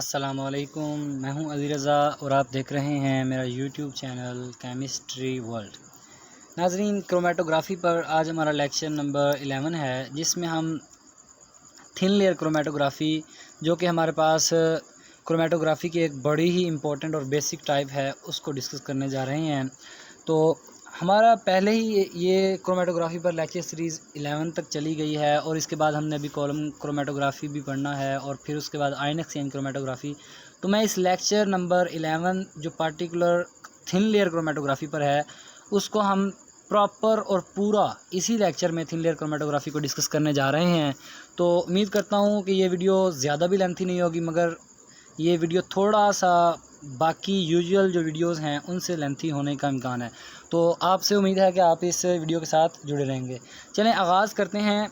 अस्सलामुअलैकुम, मैं हूं अली रज़ा और आप देख रहे हैं मेरा यूट्यूब चैनल केमिस्ट्री वर्ल्ड। नाज़रीन, क्रोमेटोग्राफ़ी पर आज हमारा लेक्चर नंबर 11 है, जिसमें हम थिन लेयर क्रोमेटोग्राफ़ी जो कि हमारे पास क्रोमेटोग्राफ़ी की एक बड़ी ही इम्पोर्टेंट और बेसिक टाइप है, उसको डिस्कस करने जा रहे हैं। तो हमारा पहले ही ये क्रोमेटोग्राफ़ी पर लेक्चर सीरीज़ 11 तक चली गई है और इसके बाद हमने अभी कॉलम क्रोमेटोग्राफ़ी भी पढ़ना है और फिर उसके बाद आयन एक्सचेंज क्रोमेटोग्राफ़ी। तो मैं इस लेक्चर नंबर 11 जो पार्टिकुलर थिन लेयर क्रोमेटोग्राफ़ी पर है, उसको हम प्रॉपर और पूरा इसी लेक्चर में थिन लेयर क्रोमेटोग्राफ़ी को डिस्कस करने जा रहे हैं। तो उम्मीद करता हूँ कि ये वीडियो ज़्यादा भी लेंथी नहीं होगी, मगर ये वीडियो थोड़ा सा बाकी यूजुअल जो वीडियोस हैं उनसे लेंथी होने का इम्कान है। तो आपसे उम्मीद है कि आप इस वीडियो के साथ जुड़े रहेंगे। चलें आगाज़ करते हैं।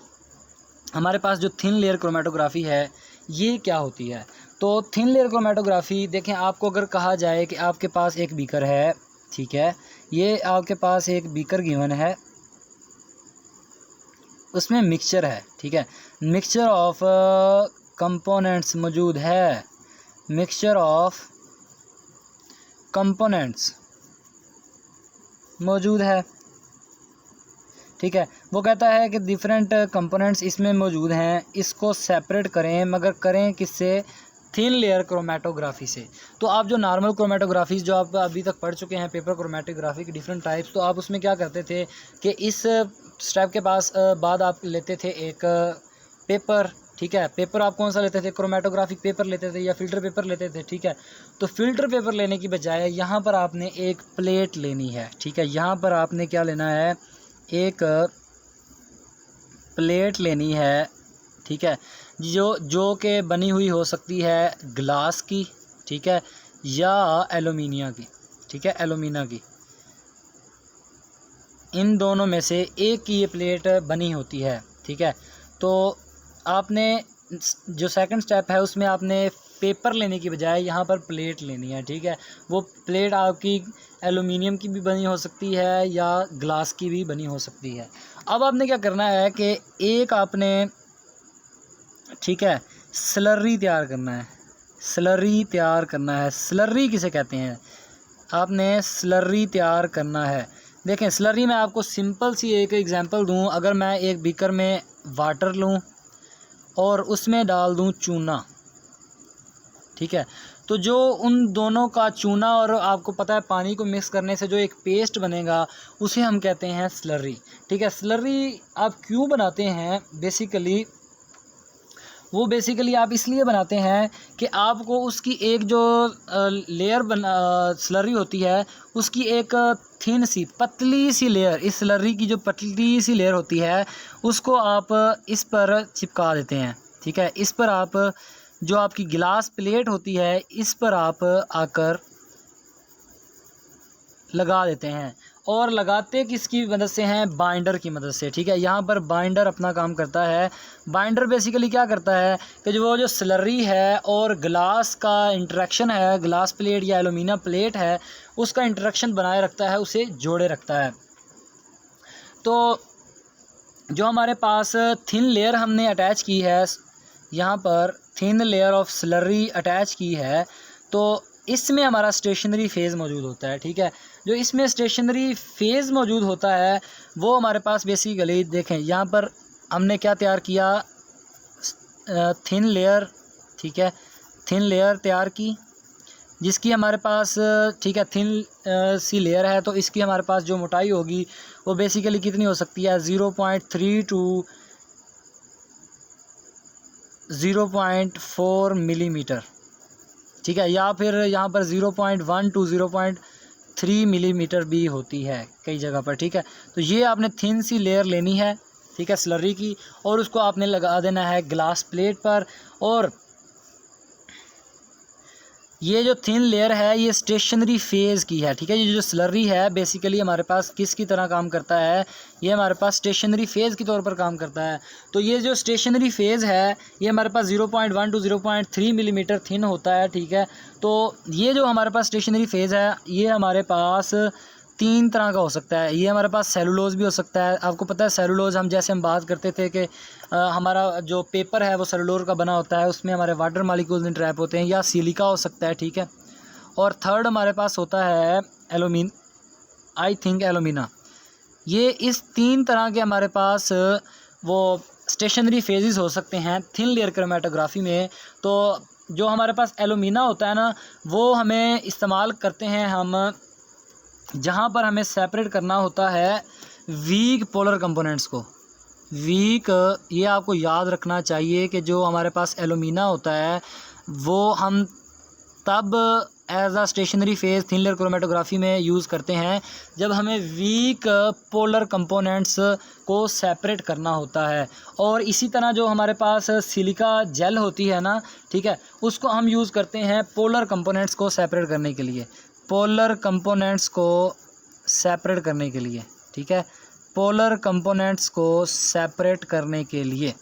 हमारे पास जो थिन लेयर क्रोमेटोग्राफ़ी है ये क्या होती है। तो थिन लेयर क्रोमेटोग्राफ़ी देखें, आपको अगर कहा जाए कि आपके पास एक बीकर है, ठीक है, ये आपके पास एक बीकर गिवन है, उसमें मिक्सचर है, ठीक है, मिक्सचर ऑफ कंपोनेंट्स मौजूद है, मिक्सचर ऑफ कंपोनेंट्स मौजूद है, ठीक है। वो कहता है कि डिफरेंट कंपोनेंट्स इसमें मौजूद हैं, इसको सेपरेट करें, मगर करें किससे? थिन लेयर क्रोमेटोग्राफ़ी से। तो आप जो नॉर्मल क्रोमेटोग्राफी जो आप अभी तक पढ़ चुके हैं, पेपर क्रोमेटोग्राफी की डिफरेंट टाइप्स, तो आप उसमें क्या करते थे कि इस स्टेप के बाद आप लेते थे एक पेपर, ठीक है। पेपर आप कौन सा लेते थे? क्रोमेटोग्राफिक पेपर लेते थे या फ़िल्टर पेपर लेते थे, ठीक है। तो फ़िल्टर पेपर लेने की बजाय यहाँ पर आपने एक प्लेट लेनी है, ठीक है। यहाँ पर आपने क्या लेना है? एक प्लेट लेनी है, ठीक है, जो कि बनी हुई हो सकती है ग्लास की, ठीक है, या एलुमिनियम की, ठीक है, एलुमिना की। इन दोनों में से एक की ये प्लेट बनी होती है, ठीक है। तो आपने जो सेकंड स्टेप है उसमें आपने पेपर लेने की बजाय यहाँ पर प्लेट लेनी है, ठीक है। वो प्लेट आपकी एलुमिनियम की भी बनी हो सकती है या ग्लास की भी बनी हो सकती है। अब आपने क्या करना है कि एक आपने, ठीक है, स्लरी तैयार करना है, स्लरी तैयार करना है। स्लरी किसे कहते हैं? आपने स्लरी तैयार करना है। देखें, स्लरी में आपको सिंपल सी एक एग्जांपल दूं। अगर मैं एक बीकर में वाटर लूं और उसमें डाल दूं चूना, ठीक है, तो जो उन दोनों का चूना और आपको पता है पानी को मिक्स करने से जो एक पेस्ट बनेगा, उसे हम कहते हैं स्लरी, ठीक है। स्लरी आप क्यों बनाते हैं? बेसिकली आप इसलिए बनाते हैं कि आपको उसकी एक जो लेयर स्लरी होती है, उसकी एक थिन सी पतली सी लेयर, इस स्लरी की जो पतली सी लेयर होती है, उसको आप इस पर चिपका देते हैं, ठीक है। इस पर आप जो आपकी गिलास प्लेट होती है, इस पर आप आकर लगा देते हैं। और लगाते किसकी मदद से हैं? बाइंडर की मदद से, ठीक है। यहाँ पर बाइंडर अपना काम करता है। बाइंडर बेसिकली क्या करता है कि जो स्लरी है और ग्लास का इंटरेक्शन है, ग्लास प्लेट या एलुमिनियम प्लेट है, उसका इंटरेक्शन बनाए रखता है, उसे जोड़े रखता है। तो जो हमारे पास थिन लेयर हमने अटैच की है, यहाँ पर thin layer of slurry attach की है, तो इसमें हमारा स्टेशनरी फेज़ मौजूद होता है, ठीक है। जो इसमें स्टेशनरी फेज़ मौजूद होता है वो हमारे पास बेसिकली देखें, यहाँ पर हमने क्या तैयार किया? थिन लेयर, ठीक है, थिन लेयर तैयार की, जिसकी हमारे पास, ठीक है, थिन सी लेयर है, तो इसकी हमारे पास जो मोटाई होगी वो बेसिकली कितनी हो सकती है? 0.3 टू 0.4 मिलीमीटर, ठीक है, या फिर यहाँ पर 0.1 टू 0.3 मिलीमीटर भी होती है कई जगह पर, ठीक है। तो ये आपने थिन सी लेयर लेनी है, ठीक है, स्लरी की, और उसको आपने लगा देना है ग्लास प्लेट पर। और ये जो थिन लेयर है ये स्टेशनरी फेज़ की है, ठीक है। ये जो स्लरी है बेसिकली हमारे पास किसकी तरह काम करता है? ये हमारे पास स्टेशनरी फेज़ के तौर पर काम करता है। तो ये जो स्टेशनरी फेज़ है ये हमारे पास 0.1 टू 0.3 मिलीमीटर थिन होता है, ठीक है। तो ये जो हमारे पास स्टेशनरी फेज़ है ये हमारे पास तीन तरह का हो सकता है। ये हमारे पास सेलुलोज भी हो सकता है। आपको पता है सेलुलोज, हम जैसे हम बात करते थे कि हमारा जो पेपर है वो सेलुलोज का बना होता है, उसमें हमारे वाटर मॉलिक्यूल्स इंट्रैप होते हैं, या सिलिका हो सकता है, ठीक है। और थर्ड हमारे पास होता है एलुमिना। ये इस तीन तरह के हमारे पास वो स्टेशनरी फेजेस हो सकते हैं थिन लेयर क्रोमेटोग्राफी में। तो जो हमारे पास एलुमिना होता है ना, वो हमें इस्तेमाल करते हैं हम जहाँ पर हमें सेपरेट करना होता है वीक पोलर कंपोनेंट्स को। वीक, ये आपको याद रखना चाहिए कि जो हमारे पास एलुमिना होता है वो हम तब as a stationary phase thin layer chromatography में यूज़ करते हैं जब हमें वीक पोलर कंपोनेंट्स को सेपरेट करना होता है। और इसी तरह जो हमारे पास सिलिका जेल होती है ना, ठीक है, उसको हम यूज़ करते हैं पोलर कंपोनेंट्स को सेपरेट करने के लिए, पोलर कंपोनेंट्स को सेपरेट करने के लिए, ठीक है, पोलर कंपोनेंट्स को सेपरेट करने के लिए।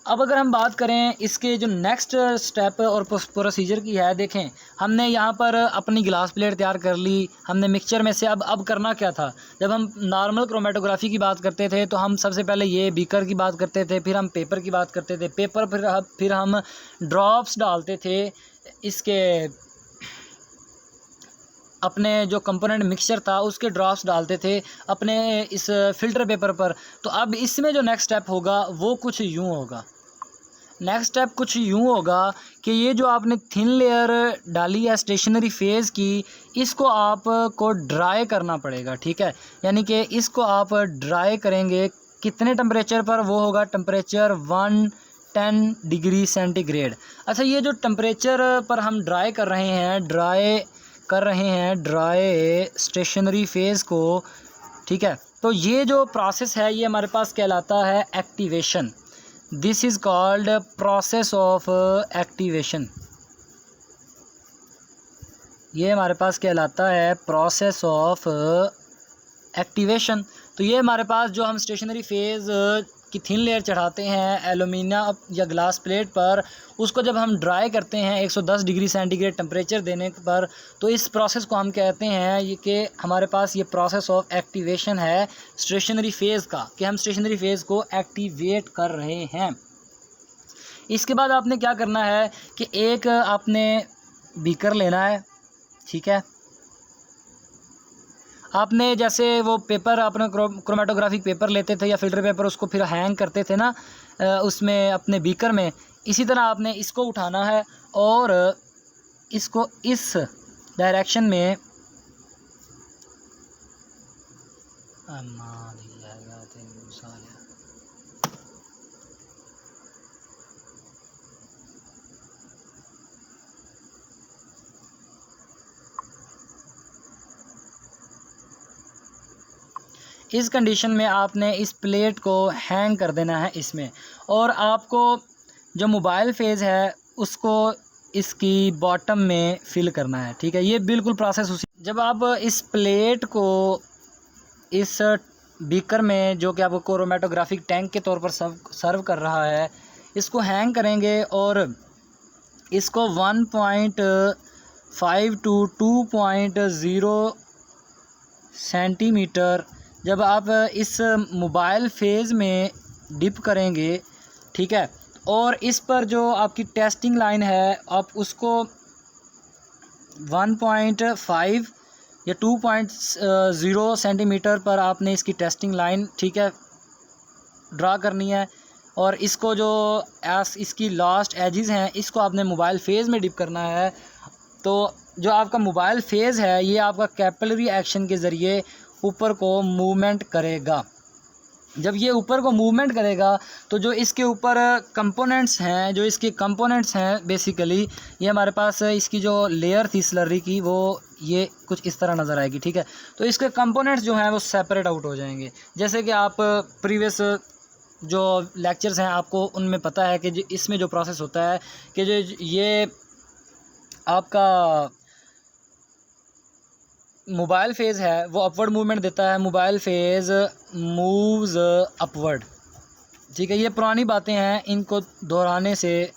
अब अगर हम बात करें इसके जो नेक्स्ट स्टेप और प्रोसीजर की है, देखें हमने यहाँ पर अपनी ग्लास प्लेट तैयार कर ली, हमने मिक्सचर में से अब करना क्या था। जब हम नॉर्मल क्रोमेटोग्राफी की बात करते थे तो हम सबसे पहले ये बीकर की बात करते थे, फिर हम पेपर की बात करते थे, पेपर फिर हम ड्रॉप्स डालते थे इसके अपने जो कंपोनेंट मिक्सचर था उसके ड्रॉप्स डालते थे अपने इस फ़िल्टर पेपर पर। तो अब इसमें जो नेक्स्ट स्टेप होगा वो कुछ यूँ होगा। नेक्स्ट स्टेप कुछ यूँ होगा कि ये जो आपने थिन लेयर डाली है स्टेशनरी फेज़ की, इसको आपको ड्राई करना पड़ेगा, ठीक है। यानी कि इसको आप ड्राई करेंगे कितने टेम्परेचर पर, वो होगा टेम्परेचर 110 डिग्री सेंटीग्रेड। अच्छा, ये जो टेम्परेचर पर हम ड्राई कर रहे हैं ड्राई स्टेशनरी फेज़ को, ठीक है, तो ये जो प्रोसेस है ये हमारे पास कहलाता है activation. This is called process of activation. ये हमारे पास कहलाता है प्रोसेस ऑफ एक्टिवेशन। तो ये हमारे पास जो हम स्टेशनरी फेज़ की थिन लेयर चढ़ाते हैं एलुमिना या ग्लास प्लेट पर, उसको जब हम ड्राई करते हैं 110 डिग्री सेंटीग्रेड टेम्परेचर देने पर, तो इस प्रोसेस को हम कहते हैं ये कि हमारे पास ये प्रोसेस ऑफ एक्टिवेशन है स्टेशनरी फेज़ का, कि हम स्टेशनरी फेज़ को एक्टिवेट कर रहे हैं। इसके बाद आपने क्या करना है कि एक आपने बीकर लेना है, ठीक है। आपने जैसे वो पेपर अपने क्रोमेटोग्राफिक पेपर लेते थे या फिल्टर पेपर, उसको फिर हैंग करते थे ना उसमें अपने बीकर में, इसी तरह आपने इसको उठाना है और इसको इस डायरेक्शन में इस कंडीशन में आपने इस प्लेट को हैंग कर देना है इसमें। और आपको जो मोबाइल फेज़ है उसको इसकी बॉटम में फिल करना है, ठीक है। ये बिल्कुल प्रोसेस उसी, जब आप इस प्लेट को इस बीकर में जो कि आपको क्रोमेटोग्राफिक टैंक के तौर पर सर्व कर रहा है, इसको हैंग करेंगे और इसको 1.5 to 2.0 सेंटीमीटर जब आप इस मोबाइल फेज़ में डिप करेंगे, ठीक है, और इस पर जो आपकी टेस्टिंग लाइन है आप उसको 1.5 या 2.0 सेंटीमीटर पर आपने इसकी टेस्टिंग लाइन, ठीक है, ड्रा करनी है। और इसको जो इसकी लास्ट एजेस हैं इसको आपने मोबाइल फेज़ में डिप करना है। तो जो आपका मोबाइल फेज़ है ये आपका कैपिलरी एक्शन के ज़रिए ऊपर को मूवमेंट करेगा। जब ये ऊपर को मूवमेंट करेगा तो जो इसके ऊपर कंपोनेंट्स हैं, जो इसके कंपोनेंट्स हैं बेसिकली, ये हमारे पास इसकी जो लेयर थी स्लरी की वो ये कुछ इस तरह नज़र आएगी, ठीक है। तो इसके कंपोनेंट्स जो हैं वो सेपरेट आउट हो जाएंगे। जैसे कि आप प्रीवियस जो लेक्चर्स हैं आपको उनमें पता है कि जो इसमें जो प्रोसेस होता है कि जो ये आपका मोबाइल फेज़ है वो अपवर्ड मूवमेंट देता है, मोबाइल फेज़ मूव्स अपवर्ड, ठीक है। ये पुरानी बातें हैं, इनको दोहराने से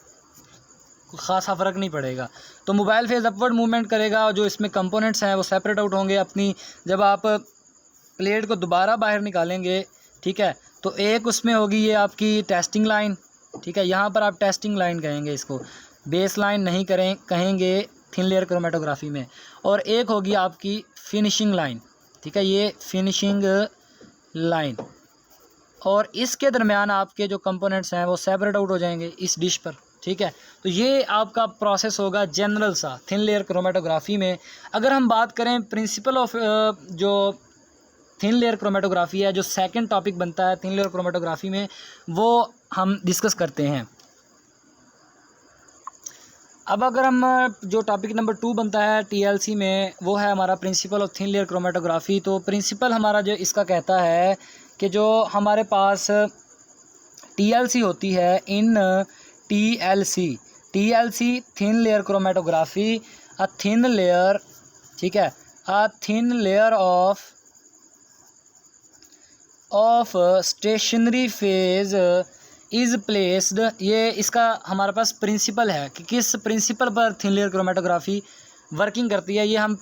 खासा फ़र्क नहीं पड़ेगा। तो मोबाइल फेज़ अपवर्ड मूवमेंट करेगा और जो इसमें कंपोनेंट्स हैं वो सेपरेट आउट होंगे अपनी। जब आप प्लेट को दोबारा बाहर निकालेंगे, ठीक है, तो एक उसमें होगी ये आपकी टेस्टिंग लाइन, ठीक है, यहाँ पर आप टेस्टिंग लाइन कहेंगे इसको, बेस लाइन नहीं कहेंगे थिन लेयर क्रोमेटोग्राफी में। और एक होगी आपकी फिनिशिंग लाइन, ठीक है, ये फिनिशिंग लाइन। और इसके दरमियान आपके जो कंपोनेंट्स हैं वो सेपरेट आउट हो जाएंगे इस डिश पर, ठीक है। तो ये आपका प्रोसेस होगा जनरल सा थिन लेयर क्रोमेटोग्राफी में। अगर हम बात करें प्रिंसिपल ऑफ जो थिन लेयर क्रोमेटोग्राफी है, जो सेकंड टॉपिक बनता है थिन लेयर क्रोमेटोग्राफी में, वो हम डिस्कस करते हैं। अब अगर हम जो टॉपिक नंबर 2 बनता है TLC में, वो है हमारा principle of thin layer chromatography. तो प्रिंसिपल हमारा जो इसका कहता है कि जो हमारे पास TLC होती है, इन TLC thin layer chromatography, a thin layer, ठीक है, a thin layer of stationary phase is placed. ये इसका हमारे पास प्रिंसिपल है कि किस प्रिंसिपल पर थिन लेयर क्रोमेटोग्राफी वर्किंग करती है, ये हम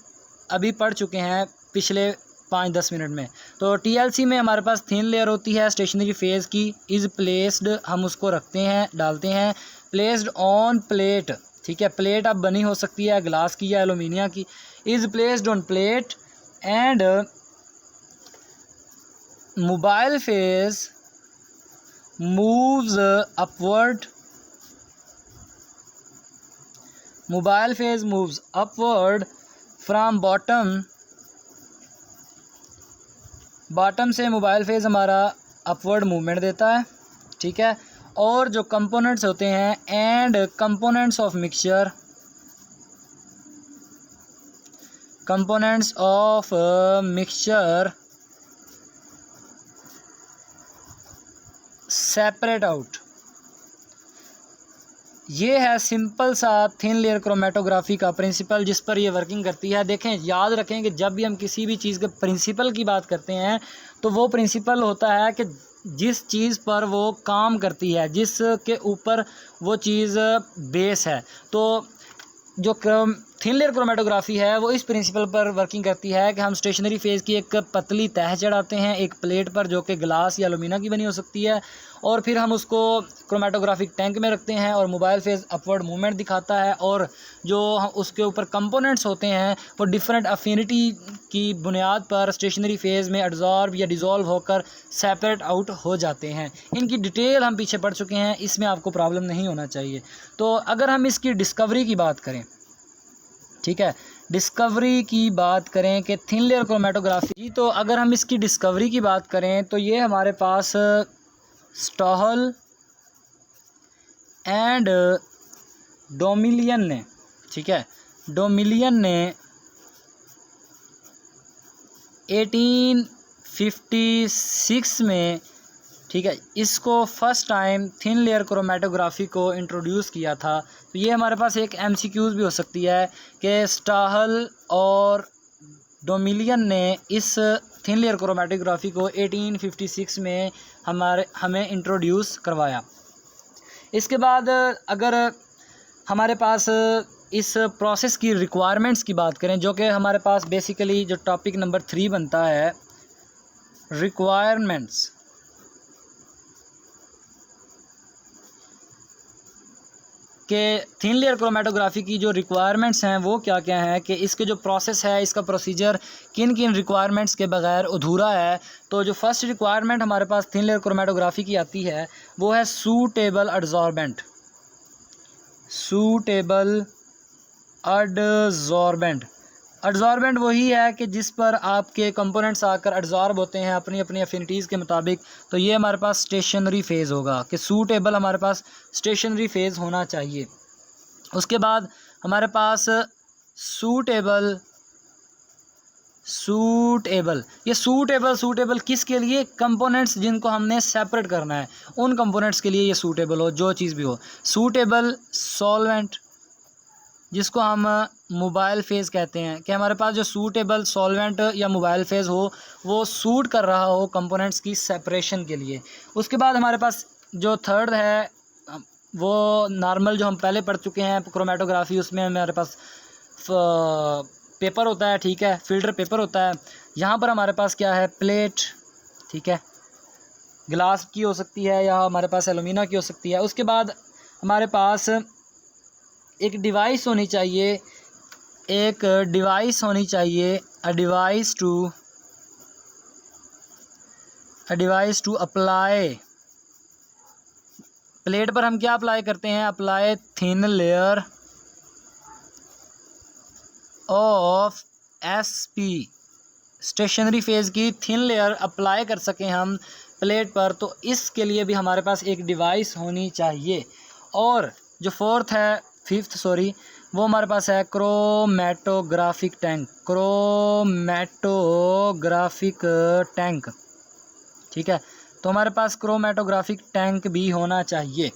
अभी पढ़ चुके हैं पिछले 5-10 मिनट में। तो TLC में हमारे पास थिन लेयर होती है स्टेशनरी फेज़ की, इज़ प्लेस्ड, हम उसको रखते हैं, डालते हैं, प्लेस्ड ऑन प्लेट, ठीक है, प्लेट अब बनी हो सकती है ग्लास की या एलुमिनियम की, is placed on plate and mobile phase moves upward, mobile phase moves upward from bottom से मोबाइल फेज हमारा अपवर्ड मूवमेंट देता है, ठीक है। और जो कंपोनेंट्स होते हैं and components of mixture separate out. ये है सिंपल सा थिन लेयर क्रोमेटोग्राफी का प्रिंसिपल जिस पर ये वर्किंग करती है। देखें, याद रखें कि जब भी हम किसी भी चीज़ के प्रिंसिपल की बात करते हैं तो वो प्रिंसिपल होता है कि जिस चीज़ पर वो काम करती है, जिसके ऊपर वो चीज़ बेस है। तो जो थिन लेयर क्रोमेटोग्राफी है वो इस प्रिंसिपल पर वर्किंग करती है कि हम स्टेशनरी फेज़ की एक पतली तह चढ़ाते हैं एक प्लेट पर, जो कि ग्लास या एल्यूमिनियम की बनी हो सकती है, और फिर हम उसको क्रोमेटोग्राफिक टैंक में रखते हैं और मोबाइल फेज़ अपवर्ड मूवमेंट दिखाता है। और जो उसके ऊपर कंपोनेंट्स होते हैं वो डिफरेंट अफिनिटी की बुनियाद पर स्टेशनरी फेज़ में एब्जॉर्ब या डिज़ोल्व होकर सेपरेट आउट हो जाते हैं। इनकी डिटेल हम पीछे पढ़ चुके हैं, इसमें आपको प्रॉब्लम नहीं होना चाहिए। तो अगर हम इसकी डिस्कवरी की बात करें, ठीक है, डिस्कवरी की बात करें कि थिन लेयर क्रोमेटोग्राफी, तो अगर हम इसकी डिस्कवरी की बात करें तो ये हमारे पास स्टॉहल एंड डोमिलियन ने, ठीक है, डोमिलियन ने 1856 में, ठीक है, इसको first time thin layer chromatography को इंट्रोड्यूस किया था। तो ये हमारे पास एक MCQs भी हो सकती है कि स्टॉहल और डोमिलियन ने इस थिन लेयर क्रोमेटोग्राफी को 1856 में हमें इंट्रोड्यूस करवाया। इसके बाद अगर हमारे पास इस प्रोसेस की रिक्वायरमेंट्स की बात करें, जो कि हमारे पास बेसिकली जो टॉपिक नंबर 3 बनता है, रिक्वायरमेंट्स, कि थिन लेयर क्रोमेटोग्राफी की जो रिक्वायरमेंट्स हैं वो क्या क्या हैं, कि इसके जो प्रोसेस है, इसका प्रोसीजर किन किन रिक्वायरमेंट्स के बगैर अधूरा है। तो जो फर्स्ट रिक्वायरमेंट हमारे पास थिन लेयर क्रोमेटोग्राफी की आती है वो है सूटेबल एडजॉर्बेंट। सूटेबल एडजॉर्बेंट वही है कि जिस पर आपके कंपोनेंट्स आकर एडजॉर्ब होते हैं अपनी अपनी एफिनिटीज़ के मुताबिक। तो ये हमारे पास स्टेशनरी फेज़ होगा कि सूटेबल हमारे पास स्टेशनरी फेज़ होना चाहिए। उसके बाद हमारे पास सूटेबल, ये सूटेबल किसके लिए, कंपोनेंट्स जिनको हमने सेपरेट करना है उन कंपोनेंट्स के लिए ये सूटेबल हो, जो चीज़ भी हो। सूटेबल सॉल्वेंट, जिसको हम मोबाइल फेज़ कहते हैं, कि हमारे पास जो सूटेबल सॉल्वेंट या मोबाइल फेज़ हो वो सूट कर रहा हो कंपोनेंट्स की सेपरेशन के लिए। उसके बाद हमारे पास जो थर्ड है वो नॉर्मल जो हम पहले पढ़ चुके हैं क्रोमेटोग्राफी, उसमें हमारे पास पेपर होता है, ठीक है, फिल्टर पेपर होता है। यहाँ पर हमारे पास क्या है, प्लेट, ठीक है, ग्लास की हो सकती है या हमारे पास एलुमिना की हो सकती है। उसके बाद हमारे पास एक डिवाइस होनी चाहिए, a device to apply. Plate पर हम क्या अप्लाई करते हैं, apply thin layer of SP, stationary phase की थिन लेयर अप्लाई कर सकें हम प्लेट पर, तो इसके लिए भी हमारे पास एक डिवाइस होनी चाहिए। और जो फिफ्थ वो हमारे पास है क्रोमेटोग्राफिक टैंक, ठीक है। तो हमारे पास क्रोमेटोग्राफिक टैंक भी होना चाहिए।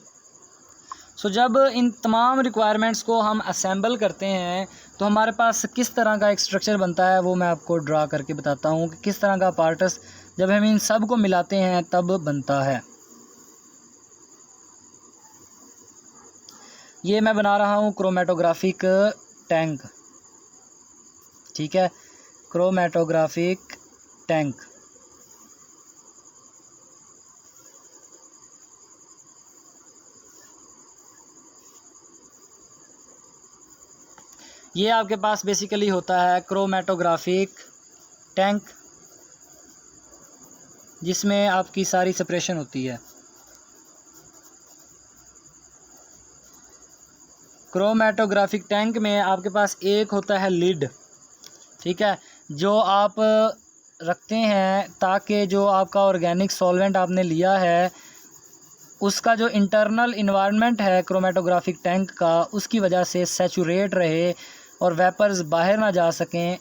जब इन तमाम रिक्वायरमेंट्स को हम असेंबल करते हैं तो हमारे पास किस तरह का एक स्ट्रक्चर बनता है, वो मैं आपको ड्रा करके बताता हूँ कि किस तरह का पार्ट्स जब हम इन सब को मिलाते हैं तब बनता है। ये मैं बना रहा हूँ क्रोमेटोग्राफिक टैंक, ठीक है, क्रोमेटोग्राफिक टैंक। ये आपके पास बेसिकली होता है क्रोमेटोग्राफिक टैंक, जिसमें आपकी सारी सेपरेशन होती है। क्रोमेटोग्राफिक टैंक में आपके पास एक होता है लिड, ठीक है, जो आप रखते हैं ताकि जो आपका ऑर्गेनिक सॉल्वेंट आपने लिया है उसका जो इंटरनल इन्वायरमेंट है क्रोमेटोग्राफिक टैंक का, उसकी वजह से सैचुरेट रहे और वेपर्स बाहर ना जा सकें,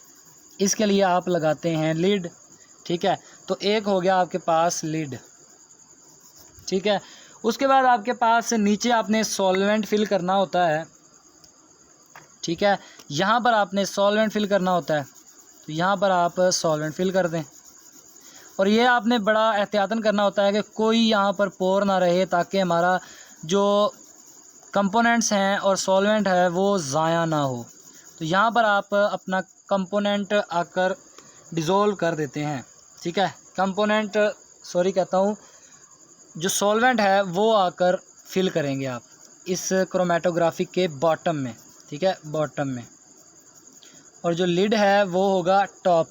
इसके लिए आप लगाते हैं लिड, ठीक है। तो एक हो गया आपके पास लिड, ठीक है। उसके बाद आपके पास नीचे आपने सॉल्वेंट फिल करना होता है, ठीक है, यहाँ पर आपने सॉल्वेंट फिल करना होता है, तो यहाँ पर आप सॉल्वेंट फिल कर दें। और ये आपने बड़ा एहतियातन करना होता है कि कोई यहाँ पर पोर ना रहे, ताकि हमारा जो कंपोनेंट्स हैं और सॉल्वेंट है वो ज़ाया ना हो। तो यहाँ पर आप अपना कंपोनेंट आकर डिज़ोल्व कर देते हैं, ठीक है, जो सॉल्वेंट है वो आकर फिल करेंगे आप इस क्रोमेटोग्राफिक के बॉटम में, ठीक है, बॉटम में। और जो लिड है वो होगा टॉप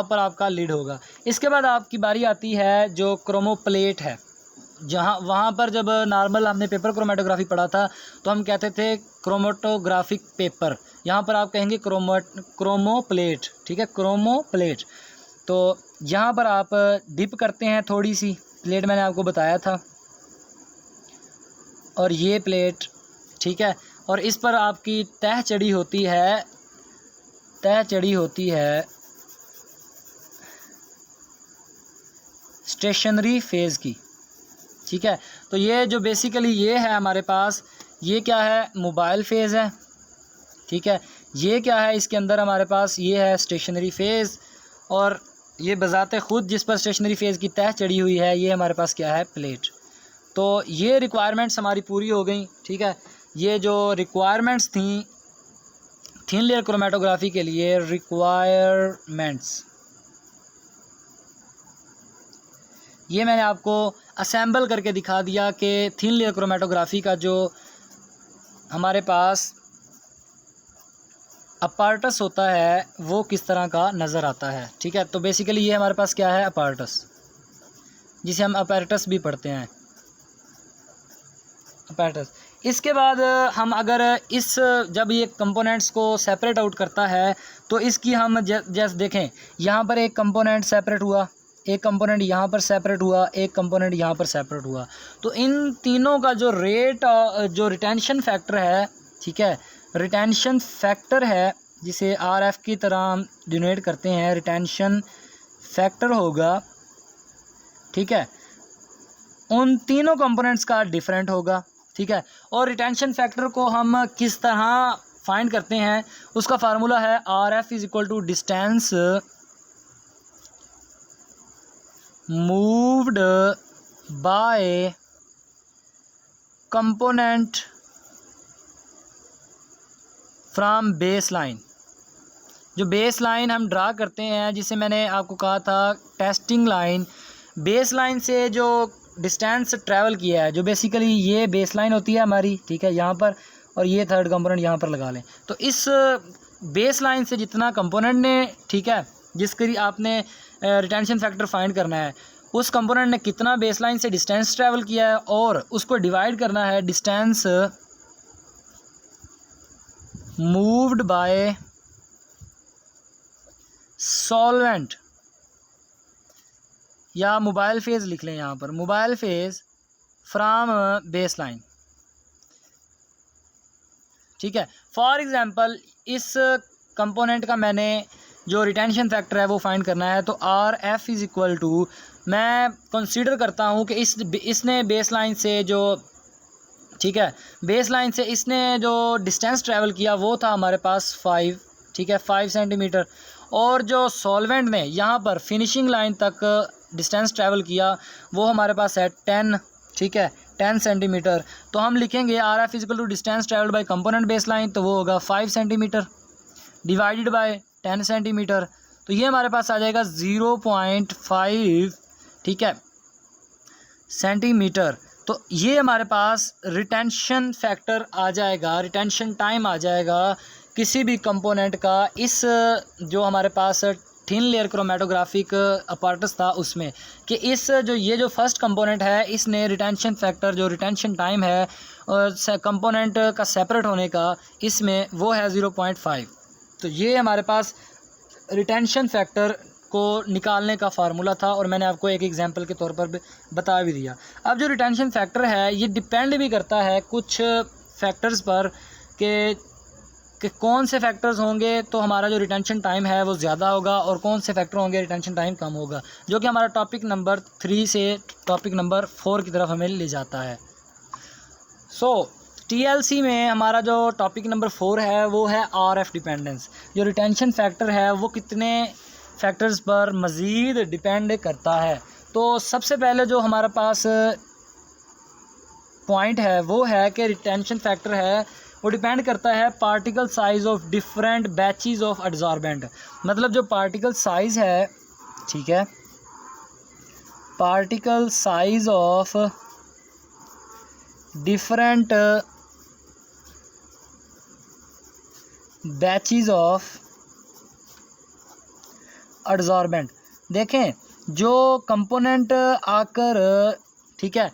पर आपका लिड होगा। इसके बाद आपकी बारी आती है जो क्रोमोप्लेट है, वहाँ पर जब नॉर्मल हमने पेपर क्रोमेटोग्राफी पढ़ा था तो हम कहते थे क्रोमेटोग्राफिक पेपर, यहाँ पर आप कहेंगे क्रोमोप्लेट, ठीक है, क्रोमोप्लेट। तो यहाँ पर आप डिप करते हैं थोड़ी सी प्लेट, मैंने आपको बताया था, और ये प्लेट, ठीक है, और इस पर आपकी तह चढ़ी होती है स्टेशनरी फेज़ की, ठीक है। तो ये जो बेसिकली ये है हमारे पास, ये क्या है, मोबाइल फेज़ है, ठीक है। ये क्या है, इसके अंदर हमारे पास ये है स्टेशनरी फेज़, और ये बज़ाते ख़ुद जिस पर स्टेशनरी फेज़ की तह चढ़ी हुई है ये हमारे पास क्या है, प्लेट। तो ये रिक्वायरमेंट्स हमारी पूरी हो गई, ठीक है। ये जो रिक्वायरमेंट्स थी थिन लेयर क्रोमेटोग्राफी के लिए, रिक्वायरमेंट्स ये मैंने आपको असेंबल करके दिखा दिया कि थिन लेयर क्रोमेटोग्राफी का जो हमारे पास अपार्टस होता है वो किस तरह का नज़र आता है, ठीक है। तो बेसिकली ये हमारे पास क्या है, अपार्टस, जिसे हम अपैरेटस भी पढ़ते हैं, अपैरेटस। इसके बाद हम अगर जब ये कंपोनेंट्स को सेपरेट आउट करता है तो इसकी हम जैसे देखें, यहाँ पर एक कंपोनेंट सेपरेट हुआ, एक कंपोनेंट यहाँ पर सेपरेट हुआ, एक कंपोनेंट यहाँ पर सेपरेट हुआ, तो इन तीनों का जो जो रिटेंशन फैक्टर है, ठीक है, रिटेंशन फैक्टर है जिसे RF की तरह हम डिनोट करते हैं, रिटेंशन फैक्टर होगा, ठीक है, उन तीनों कंपोनेंट्स का डिफरेंट होगा, ठीक है। और रिटेंशन फैक्टर को हम किस तरह फाइंड करते हैं, उसका फार्मूला है RF = distance moved by component from base line. जो बेस लाइन हम ड्रा करते हैं, जिसे मैंने आपको कहा था टेस्टिंग लाइन, बेस लाइन से जो डिस्टेंस ट्रैवल किया है, जो बेसिकली ये बेस लाइन होती है हमारी, ठीक है, यहाँ पर, और ये थर्ड कंपोनेंट यहाँ पर लगा लें। तो इस बेस लाइन से जितना कंपोनेंट ने, ठीक है, जिसकी आपने रिटेंशन फैक्टर फाइंड करना है, उस कंपोनेंट ने कितना बेस लाइन से डिस्टेंस ट्रैवल किया है, और उसको डिवाइड करना है डिस्टेंस मूव्ड बाय सॉल्वेंट, या मोबाइल फेज़ लिख लें यहाँ पर, mobile phase from base line, ठीक है। फॉर एग्जांपल इस कंपोनेंट का मैंने जो रिटेंशन फैक्टर है वो फाइंड करना है, तो R F is equal to, मैं कंसीडर करता हूँ कि इसने बेस लाइन से जो, ठीक है, बेस लाइन से इसने जो डिस्टेंस ट्रैवल किया वो था हमारे पास 5, ठीक है, 5 सेंटीमीटर, और जो सॉल्वेंट ने यहाँ पर फिनिशिंग लाइन तक डिस्टेंस ट्रैवल किया वो हमारे पास है 10, ठीक है, 10 सेंटीमीटर। तो हम लिखेंगे R F is equal to distance travel by component base line, तो वो होगा 5 सेंटीमीटर डिवाइडेड बाय 10 सेंटीमीटर, तो ये हमारे पास आ जाएगा 0.5, ठीक है, सेंटीमीटर। तो ये हमारे पास रिटेंशन फैक्टर आ जाएगा, रिटेंशन टाइम आ जाएगा किसी भी कंपोनेंट का, इस जो हमारे पास थिन लेयर क्रोमेटोग्राफिक अपार्टस था उसमें, कि इस ये जो फर्स्ट कंपोनेंट है इसने रिटेंशन फैक्टर, जो रिटेंशन टाइम है और कंपोनेंट का सेपरेट होने का, इसमें वो है 0.5। तो ये हमारे पास रिटेंशन फैक्टर को निकालने का फार्मूला था, और मैंने आपको एक एग्जांपल के तौर पर बता भी दिया। अब जो रिटेंशन फैक्टर है ये डिपेंड भी करता है कुछ फैक्टर्स पर, कि कौन से फैक्टर्स होंगे तो हमारा जो रिटेंशन टाइम है वो ज़्यादा होगा, और कौन से फैक्टर होंगे रिटेंशन टाइम कम होगा, जो कि हमारा टॉपिक नंबर 3 से टॉपिक नंबर 4 की तरफ हमें ले जाता है। TLC में हमारा जो टॉपिक नंबर 4 है वो है RF डिपेंडेंस। जो रिटेंशन फैक्टर है वो कितने फैक्टर्स पर मज़ीद डिपेंड करता है। तो सबसे पहले जो हमारे पास पॉइंट है वो है कि रिटेंशन फैक्टर है वो डिपेंड करता है particle size of different batches of absorbent. मतलब जो पार्टिकल साइज़ है, ठीक है, particle size of different batches of absorbent. देखें जो कंपोनेंट आकर, ठीक है,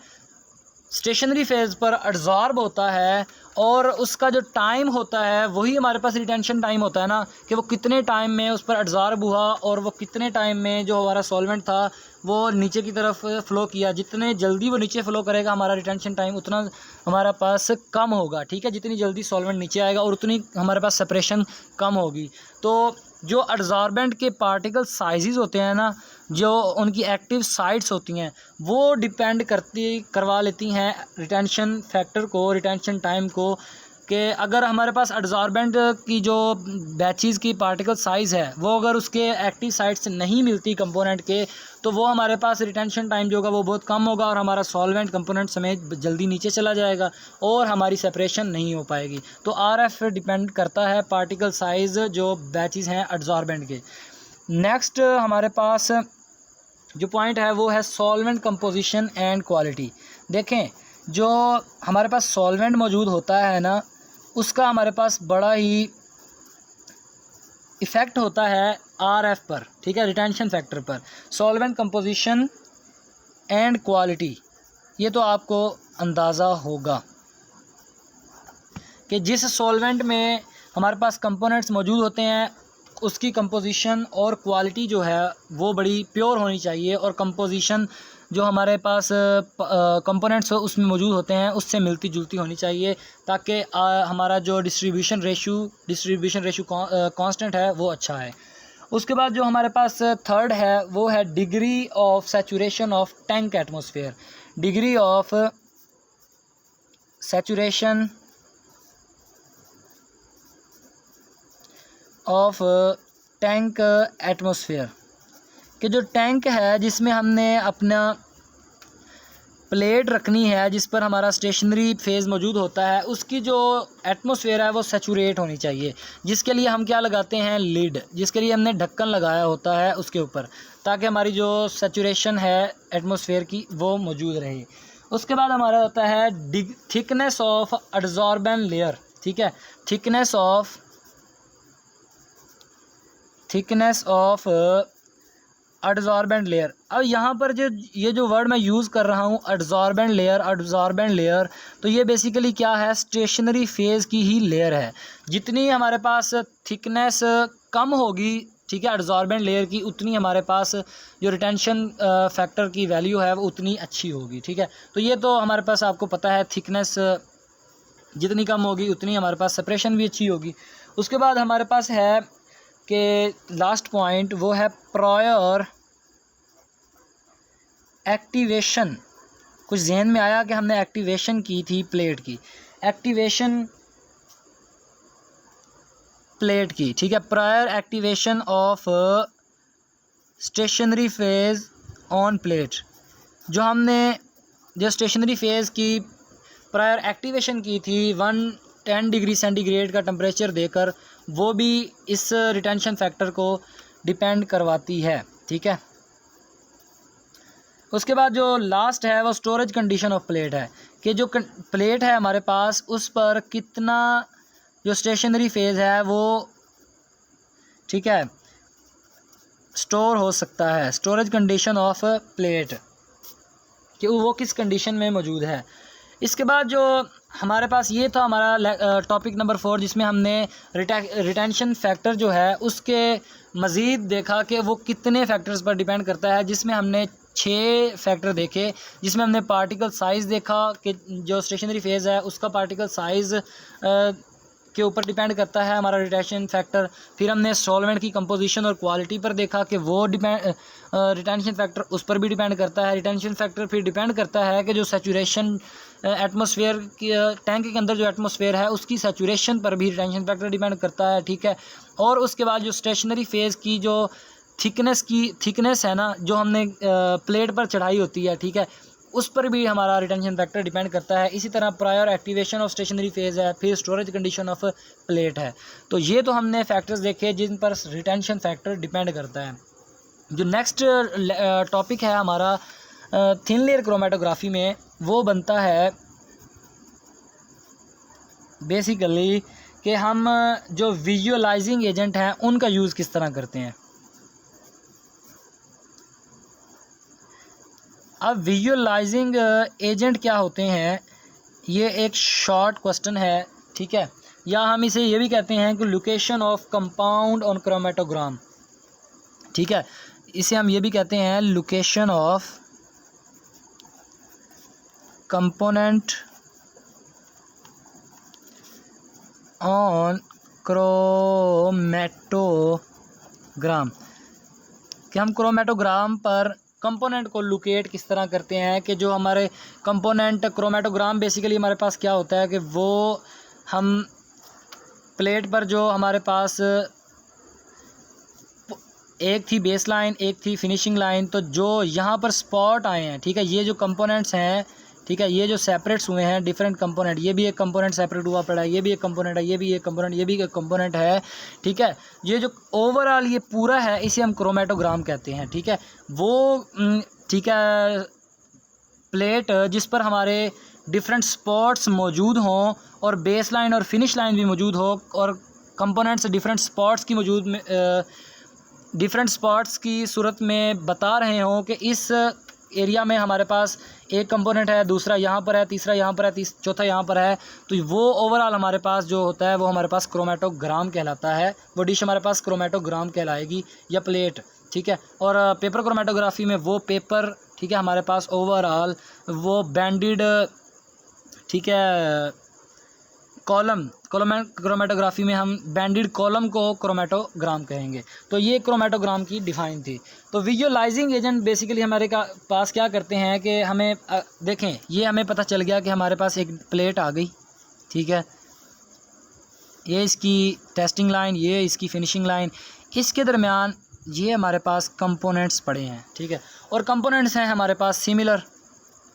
स्टेशनरी फेज़ पर एब्जॉर्ब होता है और उसका जो टाइम होता है वही हमारे पास रिटेंशन टाइम होता है ना, कि वो कितने टाइम में उस पर एब्जॉर्ब हुआ और वो कितने टाइम में जो हमारा सॉल्वेंट था वो नीचे की तरफ फ़्लो किया। जितने जल्दी वो नीचे फ़्लो करेगा हमारा रिटेंशन टाइम उतना हमारे पास कम होगा, ठीक है, जितनी जल्दी सॉल्वेंट नीचे आएगा और उतनी हमारे पास सेपरेशन कम होगी। तो जो एब्जॉर्बेंट के पार्टिकल साइज़ होते हैं ना, जो उनकी एक्टिव साइट्स होती हैं वो डिपेंड करवा लेती हैं रिटेंशन फैक्टर को, रिटेंशन टाइम को, कि अगर हमारे पास एब्जॉर्बेंट की जो बैचेस की पार्टिकल साइज़ है वो अगर उसके एक्टिव साइट्स नहीं मिलती कंपोनेंट के, तो वो हमारे पास रिटेंशन टाइम जो होगा वो बहुत कम होगा और हमारा सॉल्वेंट कंपोनेंट समेत जल्दी नीचे चला जाएगा और हमारी सेपरेशन नहीं हो पाएगी। तो RF डिपेंड करता है पार्टिकल साइज़ जो बैचेस हैं एब्जॉर्बेंट के। नेक्स्ट हमारे पास जो पॉइंट है वो है सॉल्वेंट कंपोजिशन एंड क्वालिटी। देखें जो हमारे पास सॉल्वेंट मौजूद होता है ना, उसका हमारे पास बड़ा ही इफ़ेक्ट होता है RF पर, ठीक है, रिटेंशन फैक्टर पर। सॉल्वेंट कंपोजिशन एंड क्वालिटी, ये तो आपको अंदाज़ा होगा कि जिस सॉल्वेंट में हमारे पास कंपोनेंट्स मौजूद होते हैं उसकी कंपोजिशन और क्वालिटी जो है वो बड़ी प्योर होनी चाहिए, और कंपोजिशन जो हमारे पास कंपोनेंट्स उसमें मौजूद होते हैं उससे मिलती जुलती होनी चाहिए, ताकि हमारा जो डिस्ट्रीब्यूशन रेशो कांस्टेंट है वो अच्छा है। उसके बाद जो हमारे पास थर्ड है वो है degree of saturation of tank atmosphere. Degree of saturation of tank atmosphere, कि जो टैंक है जिसमें हमने अपना प्लेट रखनी है जिस पर हमारा स्टेशनरी फेज़ मौजूद होता है, उसकी जो एटमॉस्फेयर है वो सैचुरेट होनी चाहिए, जिसके लिए हम क्या लगाते हैं, लिड, जिसके लिए हमने ढक्कन लगाया होता है उसके ऊपर, ताकि हमारी जो सैचुरेशन है एटमॉस्फेयर की वो मौजूद रहे। उसके बाद हमारा होता है थिकनेस ऑफ एब्जॉर्बेंट लेयर, ठीक है, थिकनेस ऑफ एब्जॉर्बेंट लेयर। अब यहाँ पर ये जो वर्ड मैं यूज़ कर रहा हूँ एब्जॉर्बेंट लेयर, तो ये बेसिकली क्या है, स्टेशनरी फेज़ की ही लेयर है। जितनी हमारे पास थिकनेस कम होगी, ठीक है, एब्जॉर्बेंट लेयर की, उतनी हमारे पास जो रिटेंशन फैक्टर की वैल्यू है वो उतनी अच्छी होगी, ठीक है। तो ये तो हमारे पास आपको पता है, थिकनेस जितनी कम होगी उतनी हमारे पास सेपरेशन भी अच्छी होगी। उसके बाद हमारे पास है कि लास्ट पॉइंट वो है प्रायर एक्टिवेशन। कुछ जहन में आया कि हमने एक्टिवेशन की थी प्लेट की, एक्टिवेशन प्लेट की, ठीक है, prior activation of stationary phase on plate. जो स्टेशनरी फेज़ की प्रायर एक्टिवेशन की थी 110 डिग्री सेंटीग्रेड का टेम्परेचर देकर, वो भी इस रिटेंशन फैक्टर को डिपेंड करवाती है, ठीक है। उसके बाद जो लास्ट है वो स्टोरेज कंडीशन ऑफ प्लेट है, कि जो प्लेट है हमारे पास उस पर कितना जो स्टेशनरी फेज़ है वो, ठीक है, स्टोर हो सकता है। स्टोरेज कंडीशन ऑफ प्लेट कि वो किस कंडीशन में मौजूद है। इसके बाद जो हमारे पास ये था हमारा टॉपिक नंबर 4, जिसमें हमने रिटेंशन फैक्टर जो है उसके मज़ीद देखा कि वो कितने फैक्टर्स पर डिपेंड करता है, जिसमें हमने 6 फैक्टर देखे। जिसमें हमने पार्टिकल साइज़ देखा कि जो स्टेशनरी फेज़ है उसका पार्टिकल साइज़ के ऊपर डिपेंड करता है हमारा रिटेंशन फैक्टर। फिर हमने सॉल्वेंट की कंपोजिशन और क्वालिटी पर देखा कि वो रिटेंशन फैक्टर उस पर भी डिपेंड करता है। रिटेंशन फैक्टर फिर डिपेंड करता है कि जो सैचुरेशन एटमॉस्फेयर की टैंक के अंदर जो एटमॉस्फेयर है उसकी सैचुरेशन पर भी रिटेंशन फैक्टर डिपेंड करता है, ठीक है। और उसके बाद जो स्टेशनरी फेज़ की जो थिकनेस है ना, जो हमने प्लेट पर चढ़ाई होती है, ठीक है, उस पर भी हमारा रिटेंशन फैक्टर डिपेंड करता है। इसी तरह prior activation of stationary phase है, फिर स्टोरेज कंडीशन ऑफ प्लेट है। तो ये तो हमने फैक्टर्स देखे जिन पर रिटेंशन फैक्टर डिपेंड करता है। जो नेक्स्ट टॉपिक है हमारा थिन लेयर क्रोमेटोग्राफी में, वो बनता है बेसिकली कि हम जो विजुअलाइजिंग एजेंट हैं उनका यूज़ किस तरह करते हैं। अब विजुअलाइजिंग एजेंट क्या होते हैं, ये एक शॉर्ट क्वेश्चन है, ठीक है, या हम इसे ये भी कहते हैं कि location of compound on chromatogram, ठीक है, इसे हम ये भी कहते हैं location of component on chromatogram, कि हम क्रोमेटोग्राम पर कंपोनेंट को लोकेट किस तरह करते हैं। कि जो हमारे कंपोनेंट क्रोमेटोग्राम बेसिकली हमारे पास क्या होता है कि वो हम प्लेट पर जो हमारे पास एक थी बेस लाइन, एक थी फिनिशिंग लाइन, तो जो यहाँ पर स्पॉट आए हैं, ठीक है, ये जो कंपोनेंट्स हैं, ठीक है, ये जो सेपरेट्स हुए हैं डिफरेंट कंपोनेंट, ये भी एक कंपोनेंट सेपरेट हुआ पड़ा है, ये भी एक कंपोनेंट है, ये भी एक कंपोनेंट, ये भी एक कंपोनेंट है, ठीक है। ये जो ओवरऑल ये पूरा है इसे हम क्रोमेटोग्राम कहते हैं, ठीक है। वो ठीक है, प्लेट जिस पर हमारे डिफरेंट स्पॉट्स मौजूद हों और बेस लाइन और फिनिश लाइन भी मौजूद हो, और कंपोनेंट्स डिफरेंट स्पॉट्स की डिफरेंट स्पॉट्स की सूरत में बता रहे हों कि इस एरिया में हमारे पास एक कंपोनेंट है, दूसरा यहाँ पर है, तीसरा यहाँ पर है, चौथा यहाँ पर है, तो वो ओवरऑल हमारे पास जो होता है वो हमारे पास क्रोमेटोग्राम कहलाता है। वो डिश हमारे पास क्रोमेटोग्राम कहलाएगी या प्लेट, ठीक है। और पेपर क्रोमेटोग्राफी में वो पेपर, ठीक है, हमारे पास ओवरऑल वो बैंडेड, ठीक है, कॉलम क्रोमेटोग्राफी में हम बैंडेड कॉलम को क्रोमेटोग्राम कहेंगे। तो ये क्रोमेटोग्राम की डिफाइन थी। तो विजुअलाइजिंग एजेंट बेसिकली हमारे पास क्या करते हैं कि हमें देखें, ये हमें पता चल गया कि हमारे पास एक प्लेट आ गई, ठीक है, ये इसकी टेस्टिंग लाइन, ये इसकी फिनिशिंग लाइन, इसके दरमियान ये हमारे पास कंपोनेंट्स पड़े हैं, ठीक है, और कंपोनेंट्स हैं हमारे पास सिमिलर,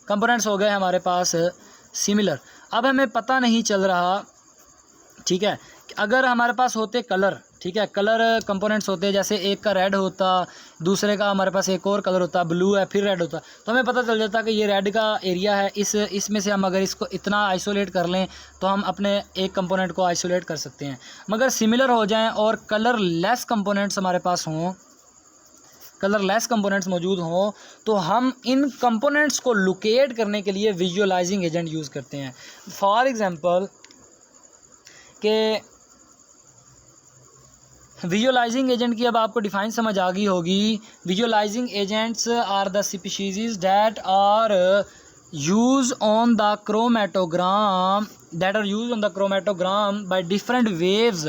कंपोनेंट्स हो गए हमारे पास सिमिलर। अब हमें पता नहीं चल रहा, ठीक है, अगर हमारे पास होते कलर, ठीक है, कलर कंपोनेंट्स होते, जैसे एक का रेड होता, दूसरे का हमारे पास एक और कलर होता, ब्लू है फिर रेड होता, तो हमें पता चल जाता कि ये रेड का एरिया है, इसमें से हम अगर इसको इतना आइसोलेट कर लें तो हम अपने एक कंपोनेंट को आइसोलेट कर सकते हैं। मगर सिमिलर हो जाएं और कलर लेस कंपोनेंट्स हमारे पास हों, कलर लेस कंपोनेंट्स मौजूद हों, तो हम इन कंपोनेंट्स को लोकेट करने के लिए विजुअलाइजिंग एजेंट यूज़ करते हैं। फॉर एग्जांपल कि विजुअलाइजिंग एजेंट की अब आपको डिफाइन समझ आ गई होगी। Visualising agents are the species that are use on the chromatogram by different waves